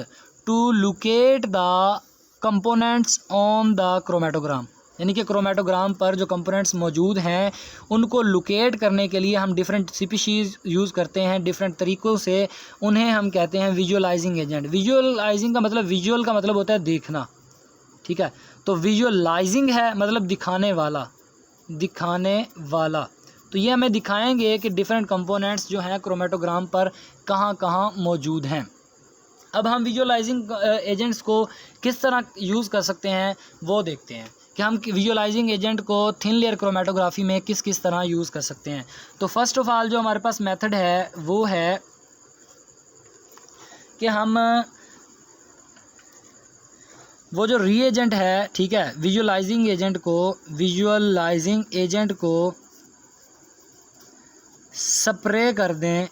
to locate the components on the chromatogram. यानी कि क्रोमेटोग्राम पर जो कंपोनेंट्स मौजूद हैं उनको लोकेट करने के लिए हम डिफरेंट स्पीशीज़ यूज़ करते हैं, डिफरेंट तरीक़ों से, उन्हें हम कहते हैं विजुअलाइजिंग एजेंट। विजुअलाइजिंग का मतलब, विजुअल का मतलब होता है देखना, ठीक है, तो विजुअलाइजिंग है मतलब दिखाने वाला, दिखाने वाला। तो ये हमें दिखाएंगे कि डिफरेंट कंपोनेंट्स जो हैं क्रोमेटोग्राम पर कहाँ कहाँ मौजूद हैं। अब हम विजुअलाइजिंग एजेंट्स को किस तरह यूज़ कर सकते हैं वो देखते हैं कि हम विजुअलाइजिंग एजेंट को थिन लेयर क्रोमेटोग्राफी में किस किस तरह यूज़ कर सकते हैं। तो फर्स्ट ऑफ ऑल जो हमारे पास मेथड है वो है कि हम वो जो रीएजेंट है, ठीक है, विजुअलाइजिंग एजेंट को स्प्रे कर दें,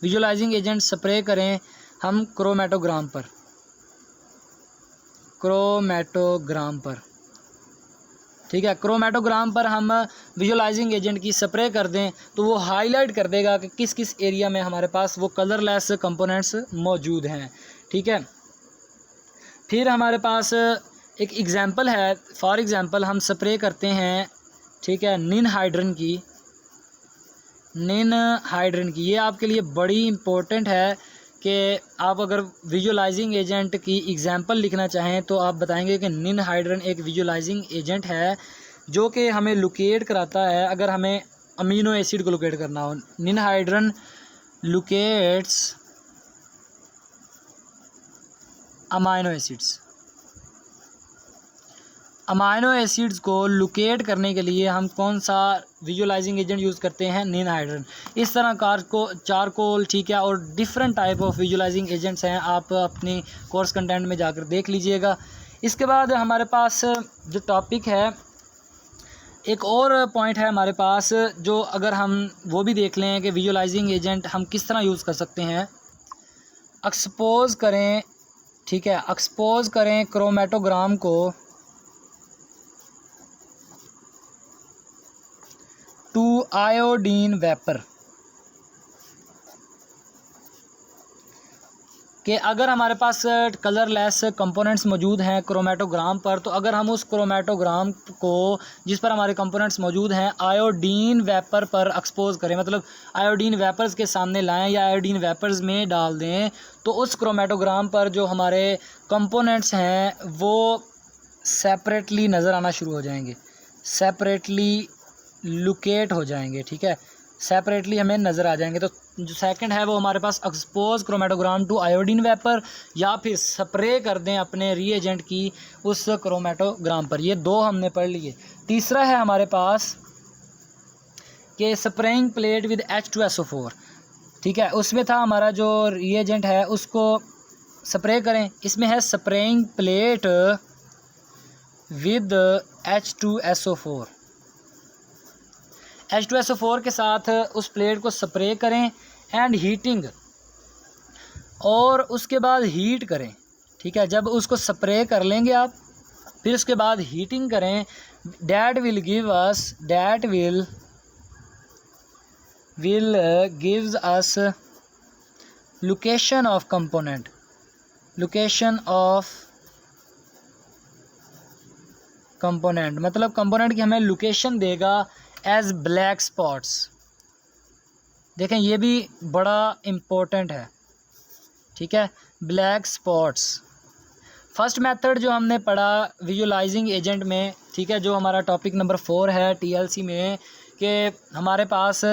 विजुअलाइजिंग एजेंट स्प्रे करें हम क्रोमेटोग्राम पर, ठीक है, क्रोमेटोग्राम पर हम विजुअलाइजिंग एजेंट की स्प्रे कर दें तो वो हाईलाइट कर देगा कि किस किस एरिया में हमारे पास वो कलरलेस कंपोनेंट्स मौजूद हैं, ठीक है। फिर हमारे पास एक एग्जांपल है, फॉर एग्जांपल हम स्प्रे करते हैं, ठीक है, निन हाइड्रन की, ये आपके लिए बड़ी इम्पोर्टेंट है कि आप अगर विजुअलाइजिंग एजेंट की एग्जांपल लिखना चाहें तो आप बताएंगे कि निन हाइड्रन एक विजुअलाइजिंग एजेंट है जो कि हमें लोकेट कराता है। अगर हमें अमीनो एसिड को लोकेट करना हो, निन हाइड्रन लोकेट्स अमाइनो एसिड्स को लोकेट करने के लिए हम कौन सा विजुअलाइजिंग एजेंट यूज़ करते हैं? निन हाइड्रन। इस तरह चारकोल, ठीक है, और different type of visualising agents हैं, आप अपनी कोर्स कंटेंट में जाकर देख लीजिएगा। इसके बाद हमारे पास जो टॉपिक है, एक और पॉइंट है हमारे पास, जो अगर हम वो भी देख लें कि विजुअलाइजिंग एजेंट हम किस तरह यूज़ कर सकते हैं। एक्सपोज करें, ठीक है, एक्सपोज करें क्रोमेटोग्राम को टू आयोडीन वेपर, कि अगर हमारे पास कलरलेस कंपोनेंट्स मौजूद हैं क्रोमेटोग्राम पर, तो अगर हम उस क्रोमेटोग्राम को जिस पर हमारे कंपोनेंट्स मौजूद हैं आयोडीन वेपर पर एक्सपोज करें, मतलब आयोडीन वेपर्स के सामने लाएं या आयोडीन वेपर्स में डाल दें, तो उस क्रोमेटोग्राम पर जो हमारे कंपोनेंट्स हैं वो सेपरेटली नज़र आना शुरू हो जाएंगे, सेपरेटली लोकेट हो जाएंगे, ठीक है, सेपरेटली हमें नज़र आ जाएंगे। तो जो सेकंड है वो हमारे पास expose chromatogram to iodine vapour, या फिर स्प्रे कर दें अपने रीएजेंट की उस क्रोमेटोग्राम पर। ये दो हमने पढ़ लिए। तीसरा है हमारे पास कि स्प्रेइंग प्लेट विद H2SO4, ठीक है, उसमें था हमारा जो रीएजेंट है उसको स्प्रे करें। इसमें है spraying plate with H2SO4, H2SO4 के साथ उस प्लेट को स्प्रे करें एंड हीटिंग, और उसके बाद हीट करें, ठीक है। जब उसको स्प्रे कर लेंगे आप, फिर उसके बाद हीटिंग करें, that will gives us location of component, मतलब कंपोनेंट की हमें लोकेशन देगा एज ब्लैक स्पॉट्स। देखें ये भी बड़ा इम्पोर्टेंट है, ठीक है, ब्लैक स्पॉट्स। फर्स्ट मेथड जो हमने पढ़ा विजुअलाइजिंग एजेंट में, ठीक है, जो हमारा टॉपिक नंबर 4 है TLC में, कि हमारे पास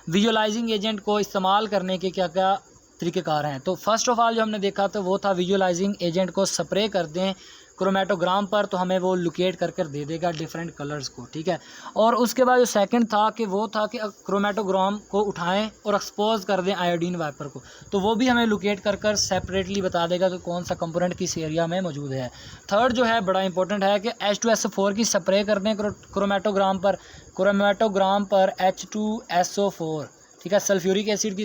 विजुअलाइजिंग एजेंट को इस्तेमाल करने के क्या क्या तरीक़ेकार हैं। तो फर्स्ट ऑफ़ ऑल जो हमने देखा तो वो था विजुअलाइजिंग एजेंट को स्प्रे कर दें क्रोमेटोग्राम पर, तो हमें वो लोकेट कर दे देगा डिफरेंट कलर्स को, ठीक है। और उसके बाद जो सेकंड था कि वो था कि क्रोमेटोग्राम को उठाएं और एक्सपोज कर दें आयोडीन वाइपर को, तो वो भी हमें लोकेट कर सेपरेटली बता देगा कि कौन सा कंपोनेंट किस एरिया में मौजूद है। थर्ड जो है बड़ा इंपॉर्टेंट है कि H2SO4 की स्प्रे कर दें क्रोमेटोग्राम पर H2SO4, ठीक है, सल्फ्यूरिक एसिड की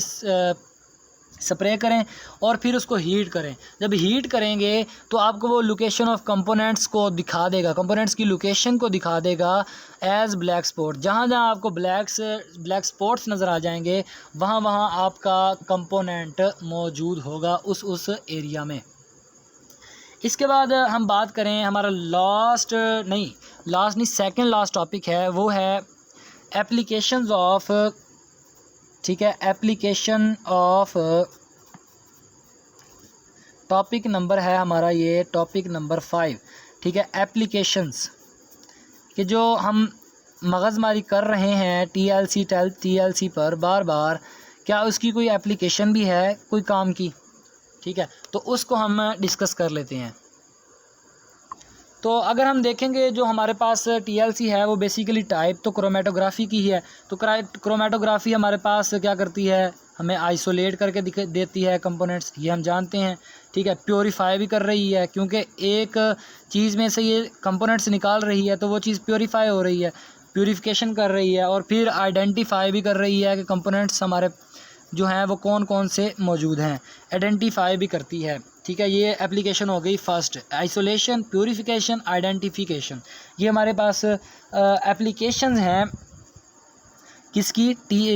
स्प्रे करें और फिर उसको हीट करें। जब हीट करेंगे तो आपको वो लोकेशन ऑफ कंपोनेंट्स को दिखा देगा, कंपोनेंट्स की लोकेशन को दिखा देगा एज ब्लैक स्पॉट। जहाँ जहाँ आपको ब्लैक स्पॉट्स नज़र आ जाएंगे वहाँ वहाँ आपका कंपोनेंट मौजूद होगा उस एरिया में। इसके बाद हम बात करें, हमारा सेकंड लास्ट टॉपिक है, वो है एप्लीकेशंस ऑफ, ठीक है, एप्लीकेशन ऑफ, टॉपिक नंबर है हमारा ये टॉपिक नंबर 5, ठीक है, एप्लीकेशंस कि जो हम मगज़मारी कर रहे हैं TLC पर बार बार, क्या उसकी कोई एप्लीकेशन भी है कोई काम की, ठीक है, तो उसको हम डिस्कस कर लेते हैं। तो अगर हम देखेंगे जो हमारे पास TLC है वो बेसिकली टाइप तो क्रोमेटोग्राफी की ही है। तो क्रोमेटोग्राफी हमारे पास क्या करती है, हमें आइसोलेट करके देती है कंपोनेंट्स, ये हम जानते हैं, ठीक है। प्योरीफाई भी कर रही है, क्योंकि एक चीज़ में से ये कंपोनेंट्स निकाल रही है तो वो चीज़ प्योरीफाई हो रही है, प्योरीफिकेशन कर रही है, और फिर आइडेंटिफाई भी कर रही है कि कंपोनेंट्स हमारे जो हैं वो कौन कौन से मौजूद हैं, आइडेंटिफाई भी करती है, ठीक है। ये एप्लीकेशन हो गई फर्स्ट, आइसोलेशन, प्यूरिफिकेशन, आइडेंटिफिकेशन। ये हमारे पास एप्लीकेशन हैं किसकी,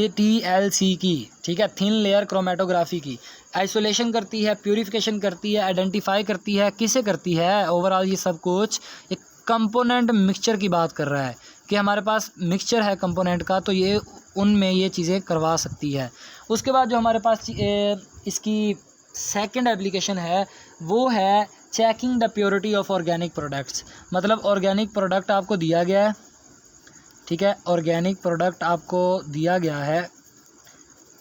TLC की, ठीक है, थिन लेयर क्रोमेटोग्राफी की। आइसोलेशन करती है, प्यूरिफिकेशन करती है, आइडेंटिफाई करती है, किसे करती है, ओवरऑल ये सब कुछ एक कंपोनेंट मिक्सचर की बात कर रहा है कि हमारे पास मिक्सचर है कंपोनेंट का, तो ये उनमें ये चीज़ें करवा सकती है। उसके बाद जो हमारे पास इसकी सेकंड एप्लीकेशन है वो है checking the purity of organic products. मतलब ऑर्गेनिक प्रोडक्ट आपको दिया गया है, ठीक है, ऑर्गेनिक प्रोडक्ट आपको दिया गया है,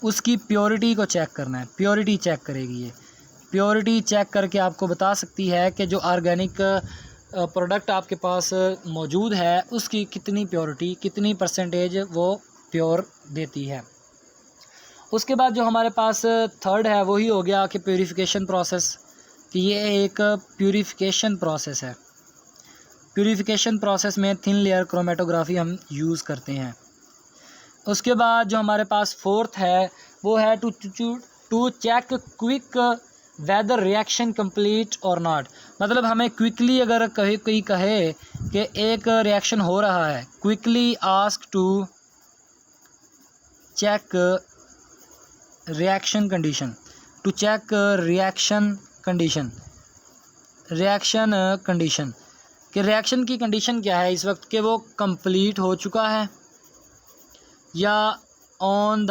उसकी प्योरिटी को चेक करना है, प्योरिटी चेक करेगी ये, प्योरिटी चेक करके आपको बता सकती है कि जो ऑर्गेनिक प्रोडक्ट आपके पास मौजूद है उसकी कितनी प्योरिटी, कितनी परसेंटेज वो प्योर देती है। उसके बाद जो हमारे पास थर्ड है वही हो गया कि प्यूरिफिकेशन प्रोसेस, कि ये एक प्यूरिफिकेशन प्रोसेस है। प्यूरिफिकेशन प्रोसेस में थिन लेयर क्रोमेटोग्राफी हम यूज़ करते हैं। उसके बाद जो हमारे पास फोर्थ है वो है to check quick whether reaction complete और नॉट। मतलब हमें क्विकली अगर कोई कहे कि एक रिएक्शन हो रहा है, quickly ask to check reaction condition, to check reaction condition कि रिएक्शन की कंडीशन क्या है इस वक्त, कि वो कंप्लीट हो चुका है या ऑन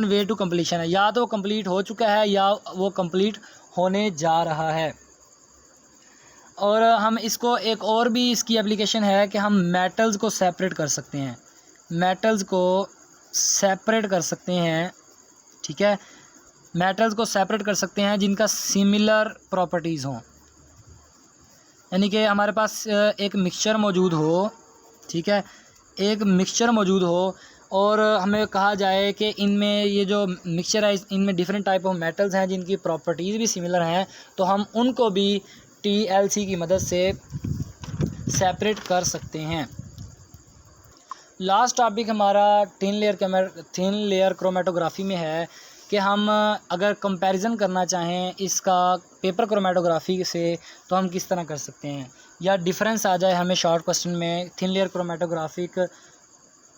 वे टू कंप्लीशन है, या तो वो कंप्लीट हो चुका है या वो कंप्लीट होने जा रहा है। और हम इसको एक और भी इसकी एप्लीकेशन है कि हम मेटल्स को सेपरेट कर सकते हैं, ठीक है, मेटल्स को सेपरेट कर सकते हैं जिनका सिमिलर प्रॉपर्टीज़ हों। यानी कि हमारे पास एक मिक्सचर मौजूद हो, ठीक है, एक मिक्सचर मौजूद हो और हमें कहा जाए कि इनमें ये जो मिक्सचर है इनमें डिफरेंट टाइप ऑफ मेटल्स हैं जिनकी प्रॉपर्टीज़ भी सिमिलर हैं, तो हम उनको भी TLC की मदद से सेपरेट कर सकते हैं। लास्ट टॉपिक हमारा थिन लेयर क्रोमेटोग्राफी में है कि हम अगर कंपैरिजन करना चाहें इसका पेपर क्रोमेटोग्राफी से तो हम किस तरह कर सकते हैं, या डिफरेंस आ जाए हमें शॉर्ट क्वेश्चन में थिन लेयर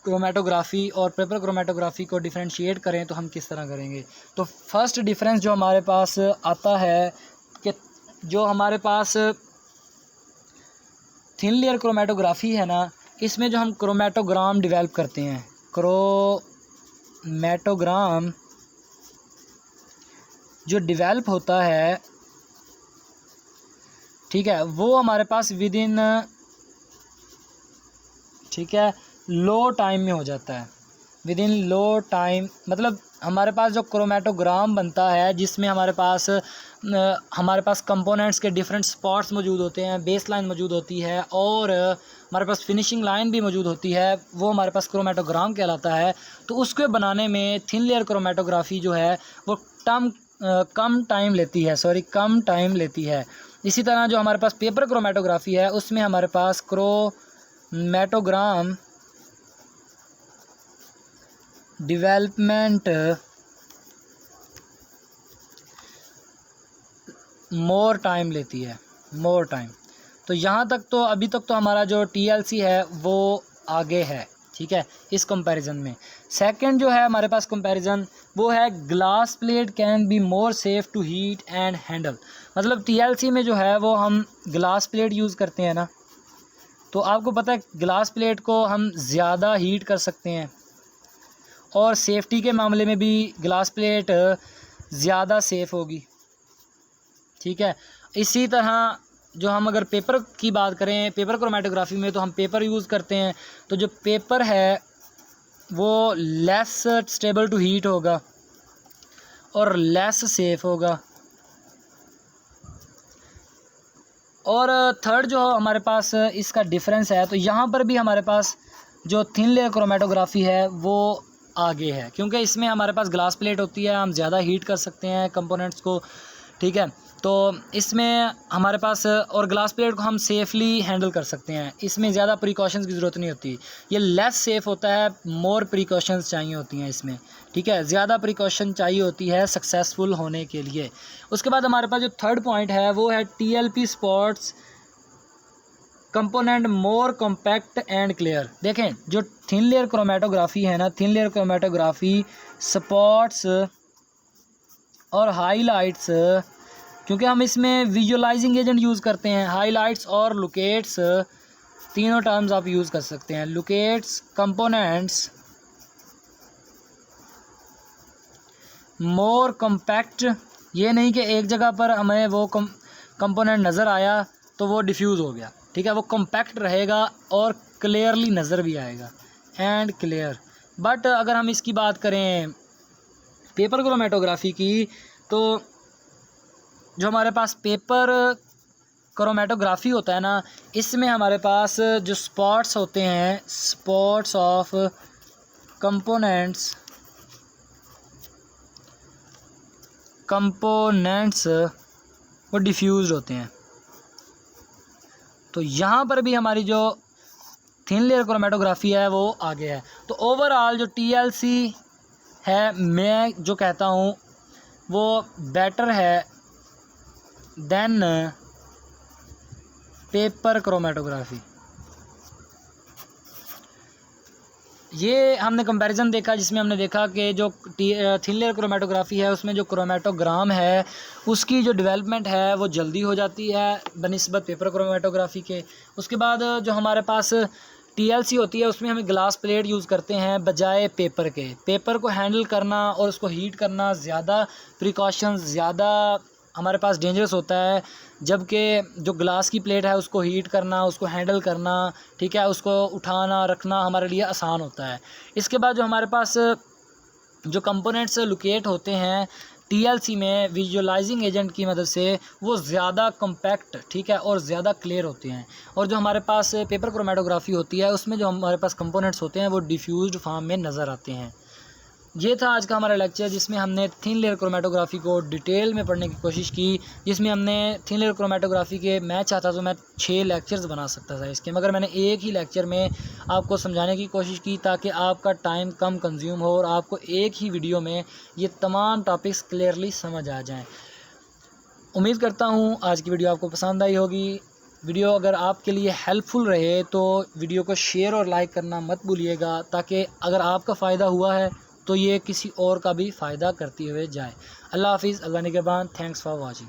क्रोमेटोग्राफी और पेपर क्रोमेटोग्राफी को डिफरेंशिएट करें तो हम किस तरह करेंगे। तो फर्स्ट डिफरेंस जो हमारे पास आता है कि जो हमारे पास थिन लेयर क्रोमेटोग्राफी है ना, इसमें जो हम क्रोमेटोग्राम डेवलप करते हैं, क्रोमेटोग्राम जो डेवलप होता है, ठीक है, वो हमारे पास विद इन ठीक है, लो टाइम में हो जाता है, विद इन लो टाइम। मतलब हमारे पास जो क्रोमेटोग्राम बनता है जिसमें हमारे पास कंपोनेंट्स के डिफरेंट स्पॉट्स मौजूद होते हैं, बेस लाइन मौजूद होती है और हमारे पास फिनिशिंग लाइन भी मौजूद होती है, वो हमारे पास क्रोमेटोग्राम कहलाता है। तो उसके बनाने में थिन लेयर क्रोमेटोग्राफी जो है वो कम टाइम लेती है। इसी तरह जो हमारे पास पेपर क्रोमेटोग्राफी है उसमें हमारे पास क्रोमेटोग्राम डेवलपमेंट मोर टाइम लेती है, मोर टाइम। तो यहाँ तक तो अभी तक तो हमारा जो TLC है वो आगे है, ठीक है, इस कंपैरिजन में। सेकंड जो है हमारे पास कंपैरिजन वो है glass plate can be more safe to heat and handle. मतलब TLC में जो है वो हम ग्लास प्लेट यूज़ करते हैं ना, तो आपको पता है ग्लास प्लेट को हम ज़्यादा हीट कर सकते हैं और सेफ्टी के मामले में भी ग्लास प्लेट ज़्यादा सेफ़ होगी, ठीक है। इसी तरह जो हम अगर पेपर की बात करें, पेपर क्रोमेटोग्राफी में तो हम पेपर यूज़ करते हैं, तो जो पेपर है वो लेस स्टेबल टू हीट होगा और लेस सेफ़ होगा। और थर्ड जो हमारे पास इसका डिफरेंस है, तो यहाँ पर भी हमारे पास जो थिन लेयर क्रोमेटोग्राफी है वो आगे है, क्योंकि इसमें हमारे पास ग्लास प्लेट होती है, हम ज़्यादा हीट कर सकते हैं कंपोनेंट्स को, ठीक है। तो इसमें हमारे पास और ग्लास प्लेट को हम सेफली हैंडल कर सकते हैं, इसमें ज़्यादा प्रिकॉशंस की ज़रूरत नहीं होती। ये लेस सेफ़ होता है, मोर प्रिकॉशंस चाहिए होती हैं इसमें, ठीक है, ज़्यादा प्रिकॉशन चाहिए होती है सक्सेसफुल होने के लिए। उसके बाद हमारे पास जो थर्ड पॉइंट है वो है TLP spots component more compact and clear. देखें जो थिन लेयर क्रोमेटोग्राफी है ना, थिन लेयर क्रोमेटोग्राफी स्पॉट्स और हाईलाइट्स, क्योंकि हम इसमें विजुअलाइजिंग एजेंट यूज़ करते हैं, हाईलाइट्स और लोकेट्स, तीनों टर्म्स आप यूज़ कर सकते हैं। लोकेट्स कंपोनेंट्स मोर कॉम्पैक्ट, ये नहीं कि एक जगह पर हमें वो कंपोनेंट नज़र आया तो वो डिफ्यूज़ हो गया, ठीक है, वो कॉम्पैक्ट रहेगा और क्लियरली नज़र भी आएगा, एंड क्लियर। बट अगर हम इसकी बात करें पेपर क्रोमेटोग्राफी की, तो जो हमारे पास पेपर क्रोमेटोग्राफी होता है ना, इसमें हमारे पास जो स्पॉट्स होते हैं, स्पॉट्स ऑफ कंपोनेंट्स वो डिफ्यूज़ होते हैं। तो यहाँ पर भी हमारी जो थिन लेयर क्रोमेटोग्राफी है वो आगे है। तो ओवरऑल जो TLC है, मैं जो कहता हूँ वो बेटर है देन पेपर क्रोमेटोग्राफी। ये हमने कंपैरिजन देखा जिसमें हमने देखा कि जो थिन लेयर क्रोमेटोग्राफी है उसमें जो क्रोमेटोग्राम है उसकी जो डेवलपमेंट है वो जल्दी हो जाती है बनिस्बत पेपर क्रोमेटोग्राफी के। उसके बाद जो हमारे पास TLC होती है उसमें हमें ग्लास प्लेट यूज़ करते हैं बजाय पेपर के। पेपर को हैंडल करना और उसको हीट करना ज़्यादा प्रिकॉशंस, ज़्यादा हमारे पास डेंजरस होता है, जबकि जो ग्लास की प्लेट है उसको हीट करना, उसको हैंडल करना, ठीक है, उसको उठाना रखना हमारे लिए आसान होता है। इसके बाद जो हमारे पास जो कंपोनेंट्स लोकेट होते हैं TLC में विजुअलाइजिंग एजेंट की मदद से, वो ज़्यादा कॉम्पैक्ट, ठीक है, और ज़्यादा क्लियर होते हैं। और जो हमारे पास पेपर क्रोमेटोग्राफी होती है उसमें जो हमारे पास कंपोनेंट्स होते हैं वो डिफ्यूज्ड फॉर्म में नज़र आते हैं। ये था आज का हमारा लेक्चर जिसमें हमने थिन लेयर क्रोमेटोग्राफी को डिटेल में पढ़ने की कोशिश की, जिसमें हमने थिन लेयर क्रोमेटोग्राफी के, मैं चाहता तो मैं 6 लेक्चर्स बना सकता था इसके, मगर मैंने एक ही लेक्चर में आपको समझाने की कोशिश की ताकि आपका टाइम कम कंज्यूम हो और आपको एक ही वीडियो में ये तमाम टॉपिक्स क्लियरली समझ आ जाएँ। उम्मीद करता हूँ आज की वीडियो आपको पसंद आई होगी। वीडियो अगर आपके लिए हेल्पफुल रहे तो वीडियो को शेयर और लाइक करना मत भूलिएगा, ताकि अगर आपका फ़ायदा हुआ है तो ये किसी और का भी फ़ायदा करते हुए जाए। अल्लाह हाफिज़, अल्लाह निगहबान। Thanks for watching.